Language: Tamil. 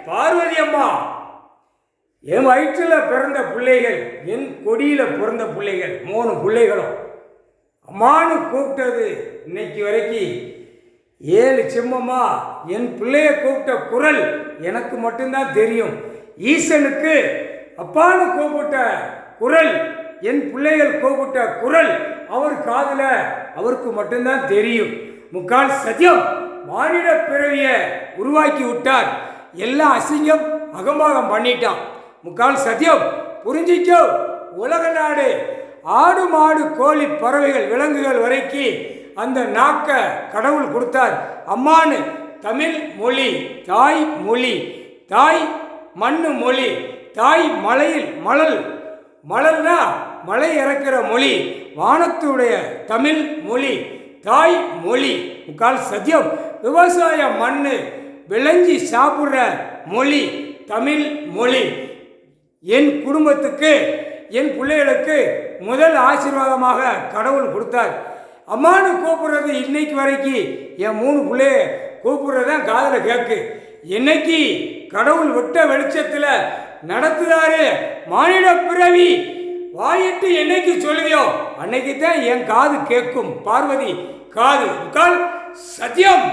பார்வதி அம்மா, என் வயிற்றில் பிறந்த பிள்ளைகள், என் கொடியில் பிறந்த பிள்ளைகள், 3 பிள்ளைகளும் அம்மானு கூப்பிட்டது இன்னைக்கு வரைக்கும் 7 சிம்மம்மா. என் பிள்ளைய கூப்பிட்ட குரல் எனக்கு மட்டும்தான் தெரியும். ஈசனுக்கு அப்பான்னு கூப்பிட்ட குரல், என் பிள்ளைகள் கூப்பிட்ட குரல் அவர் காதில் அவருக்கு மட்டும்தான் தெரியும். முக்கால் சத்தியம் மானிட பிறவியை உருவாக்கி விட்டார். எல்லாம் அசிங்கம் அகம்பாகம் பண்ணிட்டான். முக்கால் சத்தியம் புரிஞ்சிக்கோ. உலக நாடு ஆடு மாடு கோழி பறவைகள் விலங்குகள் வரைக்கும் அந்த நாக்க கடவுள் கொடுத்தார். அம்மானு தமிழ் மொழி, தாய் மொழி, தாய் மண்ணு மொழி, தாய் மலையில் மலல்னா மலை இறக்கிற மொழி, வானத்துடைய தமிழ் மொழி, தாய் மொழி. முக்கால் சத்தியம் விவசாய மண்ணு விளைஞ்சி சாப்பிட்ற மொழி தமிழ் மொழி. என் குடும்பத்துக்கு என் பிள்ளைகளுக்கு முதல் ஆசீர்வாதமாக கடவுள் கொடுத்தார். அம்மானு கூப்பிடுறது இன்னைக்கு வரைக்கும் என் 3 பிள்ளைய கூப்பிடுறதான் காதில் கேட்கு. என்னைக்கு கடவுள் விட்ட வெளிச்சத்தில் நடத்துதாரு மானிட பிறவி வாயிட்டு என்னைக்கு சொல்லுதியோ அன்னைக்கு தான் என் காது கேட்கும். பார்வதி காது முக்கால் சத்தியம்.